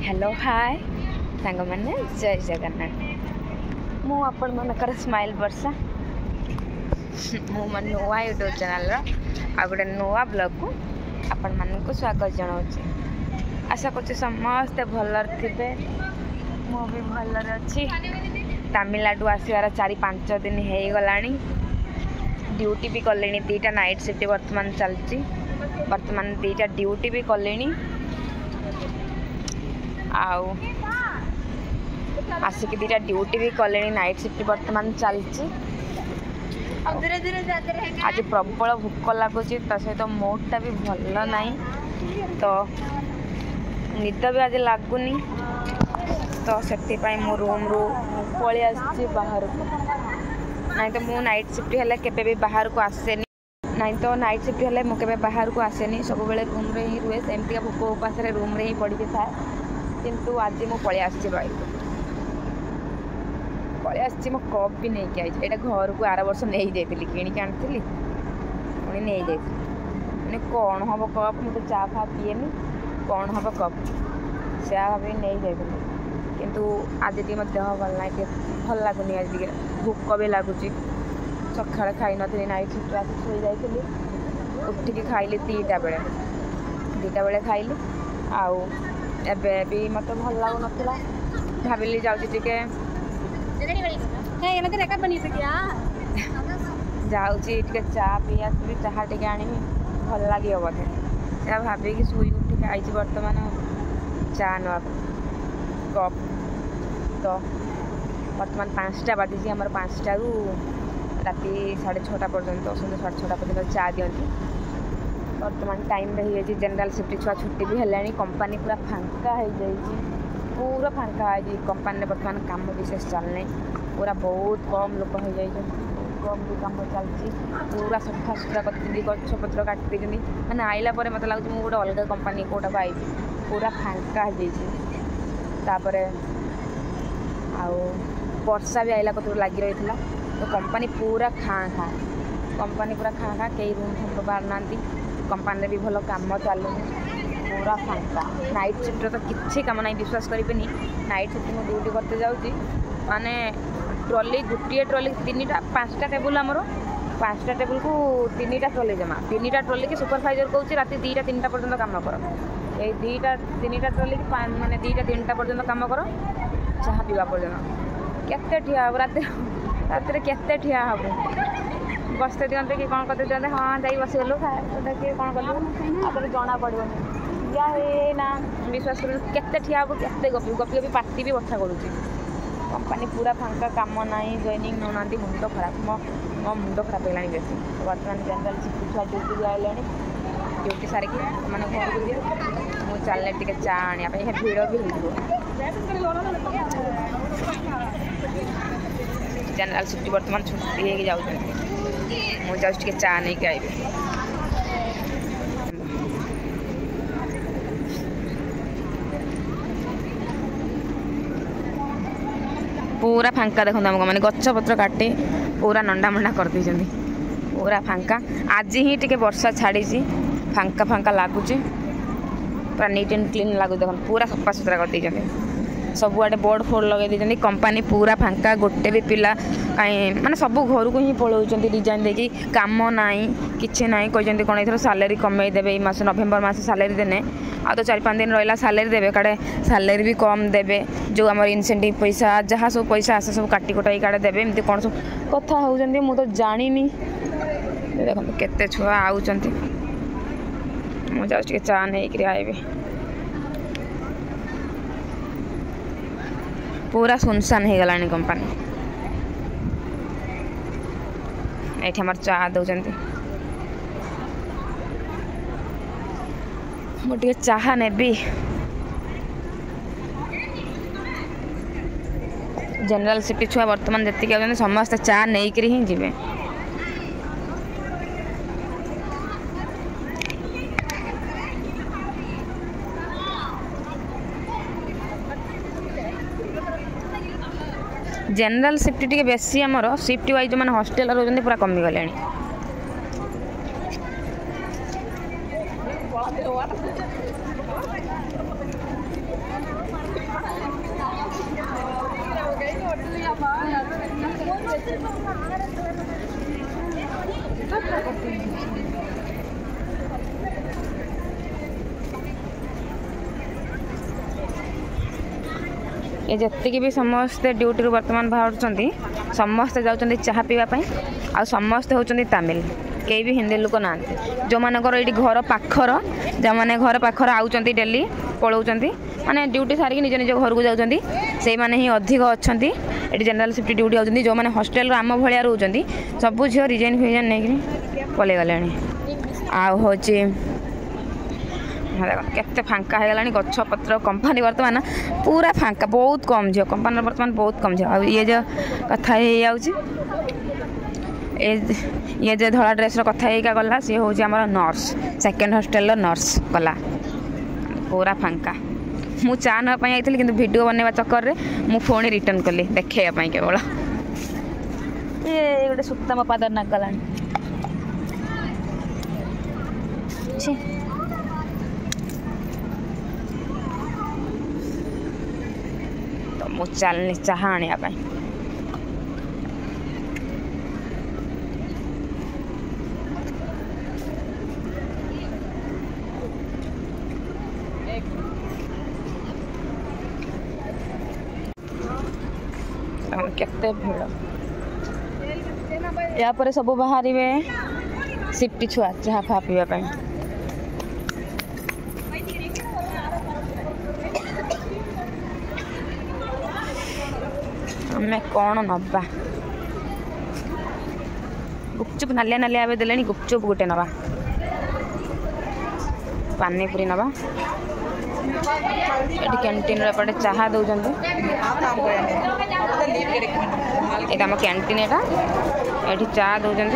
Hello hi सांग मैंने जय जगन्नाथ मु आपण मनकर स्माइल वर्षा मु मन नुआ यूट्यूब चैनल आ गोटे नुआ ब्लॉग को आपण मानक स्वागत जनाऊँ। आशा कर समस्ते भलर थे मु भी भलर अच्छी। तमिलनाडु आसबार 4-5 दिन हो गला ड्यूटी भी कले दीटा नाइट शिफ्ट बर्तमान चलती बर्तमान दीटा ड्यूटी भी कले आसिक दीटा ड्यूटी भी कले नाइट शिफ्ट बर्तमान चलती। आज प्रबल भोक लगुच सहित मूडटा भी भल ना तो निद भी आज लगुनि तो से मो रूम रू पलि आसी बाहर को नहीं तो मु नाइट शिफ्ट है केबे भी बाहर को आसेनी नहीं तो नाइट शिफ्ट है मुझे बाहर को आसेनी सब बेले रूम रे ही रुए सेमती भोक उपास रूम रे ही पड़ी थाए किंतु आज मु पलि आसी बाइक पलि आसी मो कप भी नहीं आई यहाँ घर को आर वर्ष नहीं जाइली किणिक आनी पुणी नहीं जाइली कौन हम कप मुझे चा फा पीएनि कौन हम कप से भाभी नहीं जाइली किंतु आज टी मो देह भल ना भल लगुनि आज भोक भी लगुच सका खाई नी नाइट शिफ्ट आस शोई जाइली उठिकी खाइली 2टा बेले खाइली आउ एबे भी मत भल लगुन भाविली जाऊँ जाऊँगी चा पी आसबि चाह टे आनी भल लगे बोधे से भाविकी शुई उठिक आई बर्तमान चा ना कप तो बर्तमान 5टा बाजी आम 5टा रू राति 6:30 पर्यंत संध्या 6:30 पर्यंत चा दिखती। बर्तमान टाइम रही जनरल शिफ्ट छुआ छुट्टी भी है कंपनी पूरा फांका हो पूरा फांका है कंपनी बर्तमान काम विशेष चलने पूरा बहुत कम लोक हो जाए कम भी कम चलती पूरा सफा सुतरा कर गछपत्र काटी मैंने आइला मत लगे मुझे गोटे अलग कंपनी कौटा आई पूरा फांका हो तापर वर्षा भी आइला कतु लगी रही तो कंपनी पूरा खाँ कंपनी पूरा खाँ कई रूम फूम बाहर ना कंपनी भी भल काम चलू पूरा फांका नाइट शिफ्ट तो किसी कम ना विश्वास करेंगे नाइट शिफ्ट में ड्यूटी करते जाऊँगी माने ट्रॉली गोटे ट्रॉली 5टा टेबुल आमर 5टा टेबुल को 3टा ट्रॉली जमा 3टा ट्रॉली की सुपरवाइजर कहूँ राति 2टा-3टा पर्यंत काम कर ये 2टा-3टा ट्रॉली माने 2टा-3टा पर्यंत काम कर चाह पीवा पर्यंत केते ठिया हम राति केते ठिया हम बसते दिखते कि कौन करते दिखते हाँ जा बसगलु खाए किए कौन कलु आप जना पड़ोनी या ना विश्वास कर केते ठिया हम केते गपी गपी पार्टी भी बछा करुच्ची कंपनी पूरा फांका काम ना जॉइनिंग नौना मुंड खराब मो मुंड खराब है बेस बर्तमान जनरल शिफ्ट छुआ ड्यूटी भी आए ड्यूटी सारिकी मैंने घर को दिए मुझे चलने टी चा आने भिड़ भी हो जनरल शिफ्ट बर्तमान छुट्टी हो जाऊँ मुझे जाऊँ टे चा नहीं आई पूरा फांका देखो आमको मैंने गछपत्र काटे पूरा नंडा मंडा कर दी पूरा फांका आज ही टे वर्षा छाड़ी फांका फांका लगुच पूरा नीट एंड क्लीन लगुच देख पूरा सफा सुतरा कर दी सबुआडे बोर्ड फोर्ड लगे दी कंपनी पूरा फांका गोटे भी पिला कहीं माने सब घर को ही पलाउं डिजाइन देखी काम ना कि ना कहते कौन ये सालेरी कमे देवे मास नवेम्बर मास सालेरी देने आ तो 4-5 दिन रहा सालेरी देवे काड़े सालेरी भी कम देवे जो आम इनसेंटिव पैसा जहाँ सब पैसा आसे सब काटी कुटाई काड़े देवे एमती कौन सब कथा होती मुझे तो जानी देख केते छुआ आउंट मुझे जाऊँ चा नहीं आए पूरा सुनसान हो गला कंपनी ये आम चा दौरान मुझे चाह नेबी जनरल शिफ्ट छुआ बर्तमान जी आते समस्त चा नहीं ही जी जनरल शिफ्ट टी बेसी आमर शिफ्ट वाइज जो मैंने हॉस्टेल रोज पूरा कमी गले ये जत्तिकी भी समस्ते ड्यूटी वर्तमान बाहर समस्ते जाऊँ चाह पीवाई आ समस्ते होती तमिल कई भी हिंदी लोक ना जो मानकर ये घर पाखर जो मैंने घर पाखर आउट डेली पलाउंट माने ड्यूटी सारिक निज निज घर को जाऊँगी से मैंने ही अधिक अच्छा ये जनरल शिफ्ट ड्यूटी आउट जो मैंने हॉस्टेल आम भाया रोचे सबू झील रिजाइन फिजाइन नहीं पलि गले आहूँ केते फांका हो गला गछ पत्र कंपनी वर्तमान पूरा फांका बहुत कम झील कंपनी वर्तमान बहुत कम झील ये जो कथा ये जो धला ड्रेस कथा होगा गला सी हूँ आम नर्स सेकेंड हॉस्टेल नर्स गला पूरा फांका मु चा नापी आई कि वीडियो बनवा चक्कर में मु फोन रिटर्न कली देखा केवल ये गोटे सूता मो पाद नागला तो मु चलनी चाह आने केते भीड़ या पर सब बाहर सिफ्टी छुआ चाह फा पीवा आमे कौन नबा गुपचुप नालिया नालिया ए दे गुपचुप गोटे नवा पानीपुरी नवा ये कैंटीन एपटे चाह दौरान ये आम कैंटीन ये चा दौरान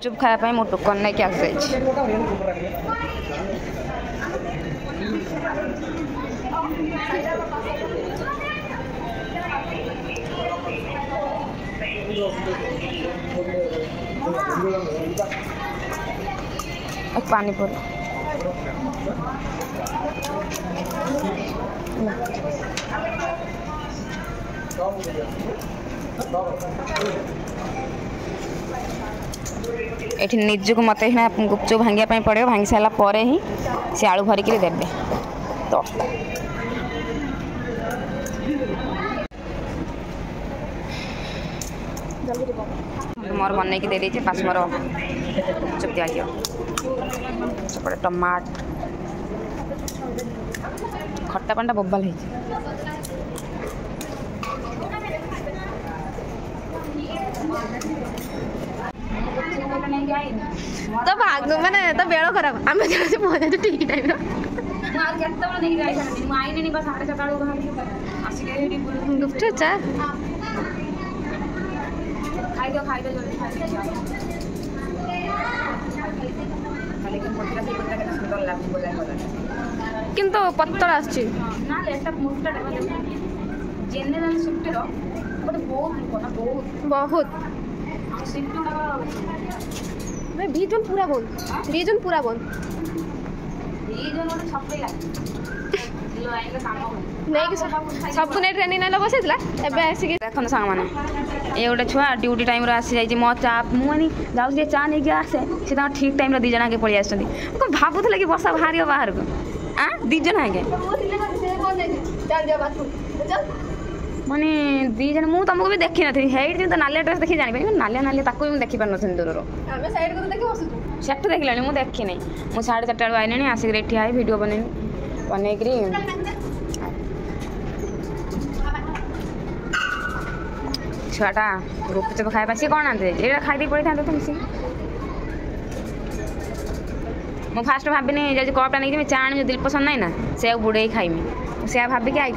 चुप खाया मो टोकन नहीं आस पानीपुरी ये निजक मत गुपचुप भांगापी पड़े भांगी सारापर ही सी आलू भरिक देवे तो मोर मन दे दीजिए पास मोर गुपचुप दिया सेपटे टमाट खट्टा पांडा बोबाल है तो भाग माने तो बेड़ खराब आम पहुंचा ठीक टाइम गुपचुप चा किंतु पत्तल आछी ना एटा मोटा जनरल शिफ्ट रो बहुत मैं 20 जन पूरा बंद 20 जन पूरा बंद 20 जन गोटे छपे लो आइले काम नहीं कि सब ने ट्रेनिंग नाला बसेतला एबे आसी देखन सांग माने ये गोटे छुआ ड्यूटी टाइम रे आसी जाई मो चा मुनी जाउ जे चा नै के आसे से ता ठीक टाइम रे दी जना के पळि आछथि को भाबुथले कि बसा भारियो बाहर को आ दी जना है के चल जा बाथरूम चल माने दी जन मु तुमको भी देखि नथि हेड जे नालिया ड्रेस देखि जानि पाइ नालिया नालिया ताको भी देखि पार नथि दूर रो हमें साइड कर देखि बसु सेट देखलानी मु देखि नै मु 4:30 बजे आइलेनी आसी रेठी आइ वीडियो बनेकरी छुआटा गुपचुप खाଇବା सी कौन आते ये खाई दी पड़ी था तुम सी मु फास्ट भाबिनी जे कपटा नहीं चा आनी दिल पसंद नहीं ना से बुड़े खाइमी से भाबिक आई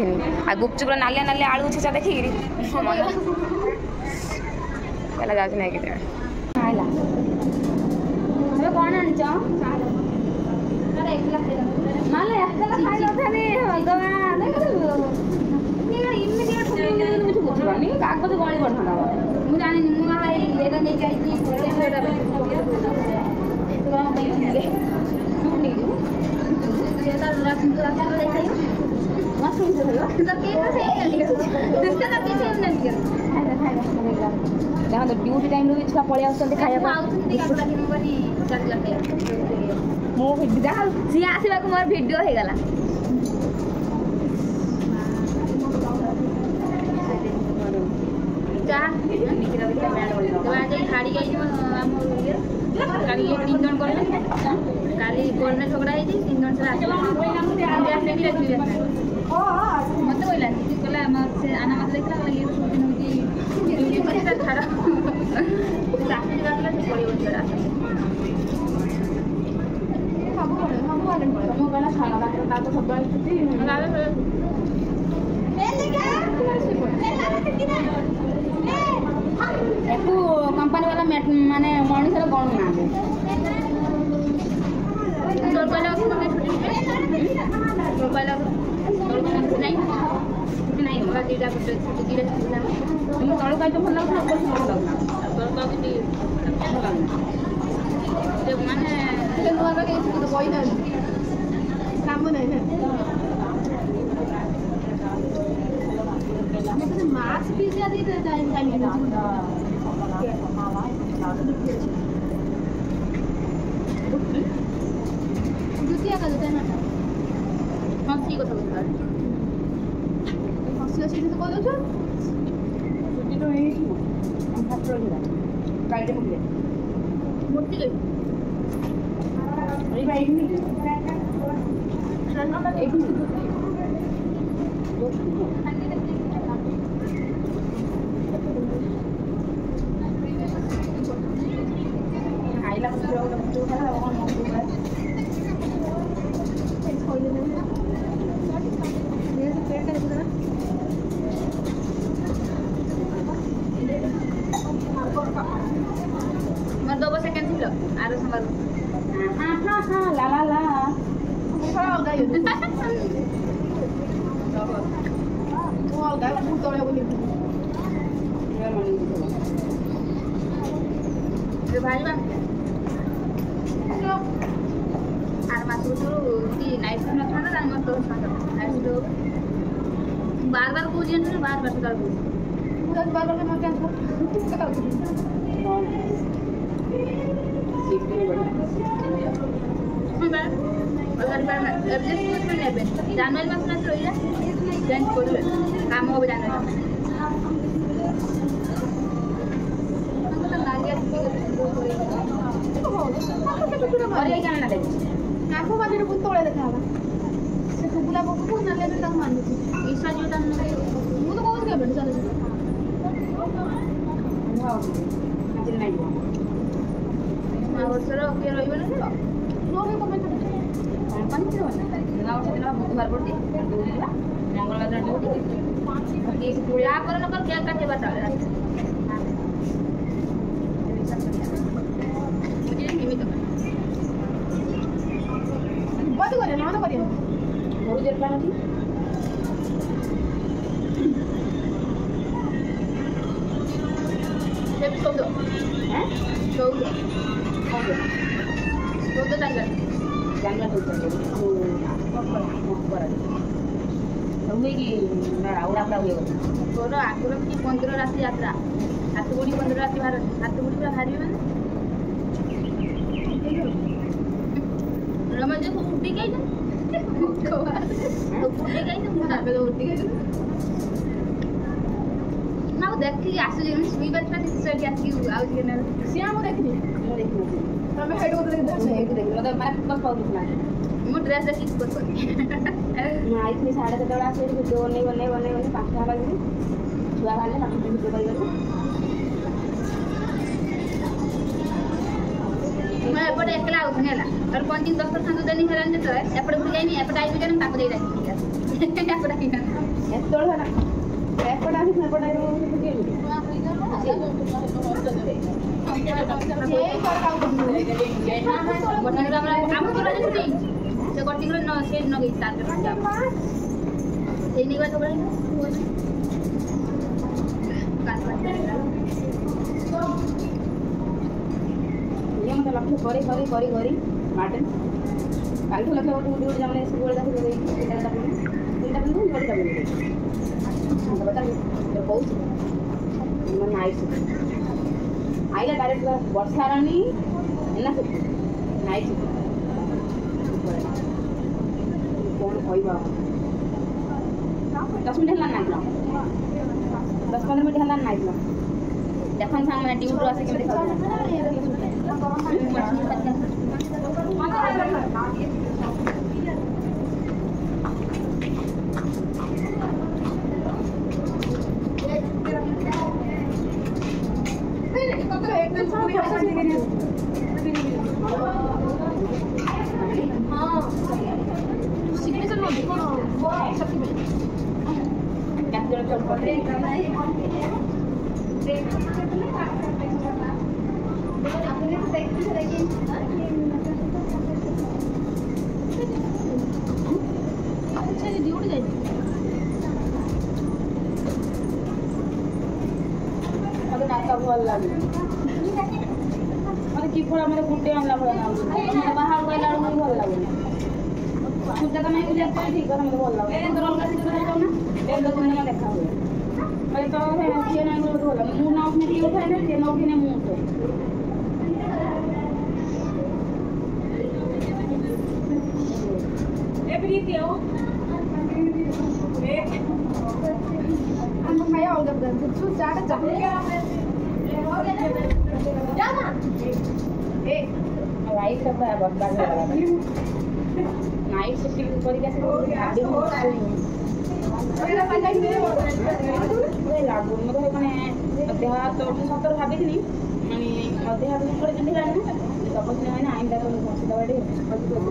आ गुपचुप नालिया नालिया आलू छेचा देखिकी पहला जाऊँ नहीं कि खाइला कौन आनी भगवान ଦେଖନ୍ତୁ ଡ୍ୟୁଟି ଟାଇମ୍ରୁ ବି ଛୁଆ ପଳେଇ ଆସୁଛନ୍ତି ଖାଇବା ମୁଁ ସିଏ ଆସିବାକୁ ମୋର ଭିଡ଼ିଓ ହେଇଗଲା। ଛାଡ଼ି ଯାଇଛି କାଲି 3 ଜଣ କହିଲେ କାଲି ପରଦିନ ଝଗଡ଼ା ହେଇଛି 3 ଜଣ ସାରା ମତେ କହିଲା କହିଲା ସେ ଆନା ମତେ ଦେଖିଲା କହିଲା ଇଏ ସବୁଦିନ ହେଉଛି ଛାଡ଼ ରାତି କାଟିଲା ସେ ପଳେଇବ ଛାଡ଼ କହିଲା ଛାଡ଼ ତାର ତ ସବୁବେଳେ ଛୁଟି ଏକୁ କମ୍ପାନୀ ବାଲା ମାନେ ମଣିଷର ଗଣୁନାହାନ୍ତି ମୁଁ ତଳକୁ ଆଇତେ ଭଲ ଲାଗୁଥିଲା ମାନେ କାମ ନାହିଁ मास्क भी ज्यादा टाइम द्वितीय का देते ना हंसी কথা বলতে हंसी हंसी तो কত জন ছুটি তো এই কি ছাত্র হইলা কাইতে মুখে মূর্তি গই এই ভাই নি সামনেটা এই दो सेकंड थी लो आरो संभाल हां ला ला ला थोड़ा होगा ये वो होगा वो तोड़े बोली ये भाई बा आर मासु तो ती नाइट में था ना मत तो नाइट तो बार-बार पूछिए ना बार-बार तो पूछ पूरा बार-बार के मत क्या জানুয়ারি মাস না রইলা চেঞ্জ করবে কাম হবে জানুয়ারি आंखों का जो तोड़े देखा से कुकुला को ना ले तक मान ली ईसा जो तन वो तो कौन के बैठ चले हां नहीं वर्षर किए रही लोग कमेंट बुधवार पड़ती मंगलवार लोग क्या काटे बता बंद करे ना तो करिए बहुत देर प्लान थी सेब सोदो हैं सोदो ओके सोदो टाइगर जानना तो चाहिए तो हुए कि ना राउडा पड़ा हुए तोर आगुर की 15 रात यात्रा हाथगुड़ी 15 रात भारत हाथगुड़ी पूरा भारी माने रमज को उठी गई ना तो उठी गई ना मुंडा पे उठी गई ना देखी आसु जे सुई बैठला से आसी आउ जे ना सिया मो देखनी तमे हेड को देख देख मतलब मैं बस पाउ ना मो ड्रेस देखी बस कर ना इतनी 7:30 बजे आसे वीडियो बने 5 बजे छुआ वाले बाकी वीडियो कर गए मैं एपटे एकला आउथने हला और 5 दिन 10 संग देनी हेलान जे तो एपटे बुझ जाइनी एपटे आई बिजन ताको देई राखी एपटे की एतोड़ हला एपटे आसी एपटे आई बुझे ये कर काम बटन हमरा काम करा जे छुटी से कटिंग रे न से न गई तार के जा सेई निवा तो बड़े दुनिया मत लक्ष्य करी करी करी करी मार्टिन काल तो लक्ष्य उठ उठ जाने स्कूल जा के तीनटा बिंदु बड़का बिंदु बता तो बहुत मन नाइस आइला डायरेक्ट वर्षा रानी ना सब नाइस कौन कहबा 10 मिनट हला नाइस 10-15 मिनट हला नाइस देखन सांग मैंने ड्यूटी आसे के देखा भल लगे मतलब कि फल मतलब गुटे आमला भल ना बाहर गइला बेलू भल लगे पूजा तो नहीं पूजा ठीक है मतलब भल लगे तो अलग से जाओ ना एक दो दिन देखा हुए मैं तो है नहीं बोल रहा मुंह ना उठने की उठाए ना ना उठने मुंह उठे ए प्रीति आओ हम खाया होगा कुछ ज्यादा चाहिए जाना ए राइट सब है बर्बाद हो रहा है नाइट शिफ्ट करी के भाभी हो ओला पाला ही ओए लागू मतलब माने देह तो सतर भाबिथिनी माने देह तो पड़े जंदी लानी ना तपस ने ना आइंदा तो बस दवाडे बड्ड जगह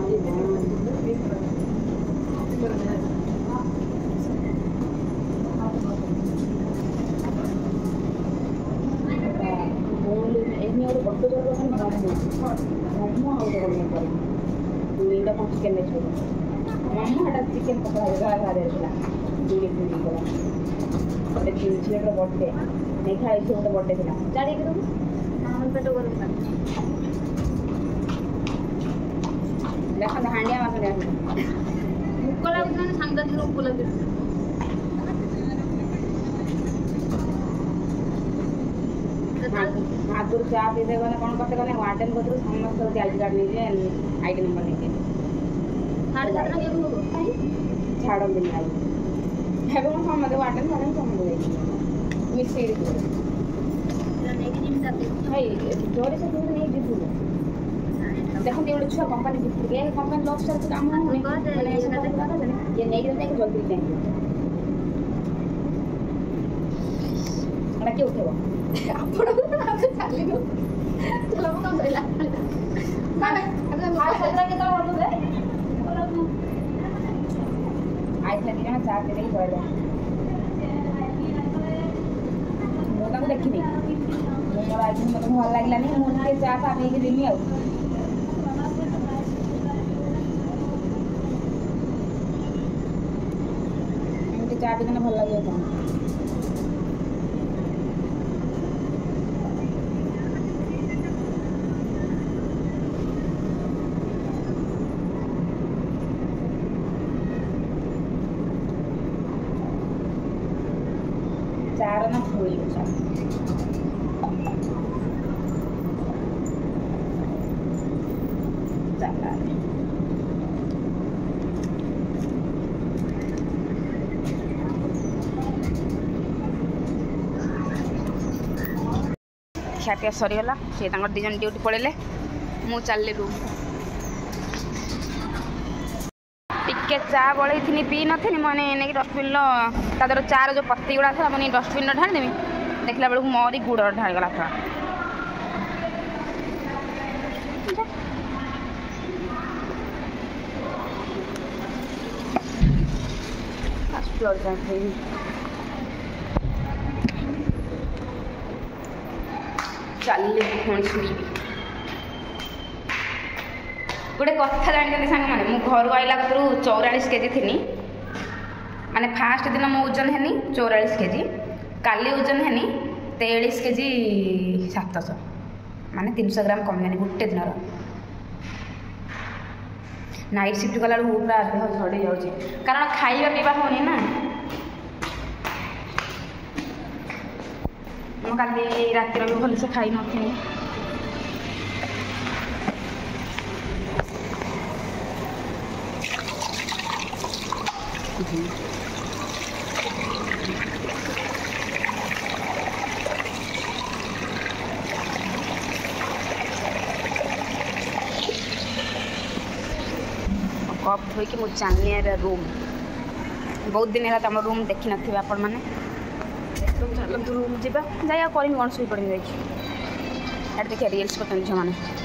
मोमो आउट कर दुईटा कौन चिकेन देखो मोमो हटा चिकेन पका है देला दुई दुई को बड़े तीन छिलेटर बड्डे नहीं खाई से गोटे बड्डे थिला जाडी के हम पेट गरम कर देखा हांडिया मास दे मुक्को लागु माने सांगदाती रूप लगे आगुर चा पीते गने कौन करते गने वार्डन को समस्त आईडी कार्ड नीचे आईडी नंबर नीचे छाड़ दिन आई है वो समझ वार्डन वार्डन समझ मिस्त्री भाई जोड़ी से दूर नहीं जीतू देखो ये छुआ कंपनी जीत गए कंपनी लॉस चल काम ये नहीं करते कि जल्दी देंगे क्यों उठेगा चाली चलो कम करेला माने आज सतरा के तो बोल दे आज लगी ना चार के नहीं बोल मोटा को देखिनी मोर आज मते भल लागला नहीं मोर के चा ता नहीं के दिमी आ इनके चा भी भल लागे था चार ना फूल ଖିଆପିଆ ସରିଗଲା ସେ ତାଙ୍କର ଦୁଇ ଜଣ ଡ୍ୟୁଟି ପଳେଇଲେ ମୁଁ ଚାଲିଲି ରୁମ୍ ଟିକେ ଚା ବଳେଇଥିନି ପିଇ ନଥିନି ମାନେ ନେଇକି ଡଷ୍ଟବିନ୍ର ତା ଦେହର ଚାର ଯେଉଁ ପତି ଗୁଡ଼ା ଥିଲା ମାନେ ଡଷ୍ଟବିନ୍ର ଢାଳିଦେମି ଦେଖିଲା ବେଳକୁ ମୋରି ଗୁଡ଼ ଢାଳିଗଲା ଥର ଚାଲିଲି ପୁଣି ଶୁଣିବି गोटे कथा जानी सांग मैंने मु घर आइला कतरू 44 केजी थी माने फास्ट दिन मो ओजन है 44 केजी काली ओजन है 23 केजी 700 माने 300 ग्राम कमिलानी गोटे दिन नाइट शिफ्ट गला पूरा देह झड़े जाऊँगी कारण खाଇବା पीवा होनी ना काली रात भी भलसे खाई नी कप धोईकी मुझे जानी रूम बहुत दिन है तुम रूम देखी नथिबे आपण माने चलतु रूम जावा जा कौन शुई पड़ी देखिए देखिए रिल्स करते झील मैंने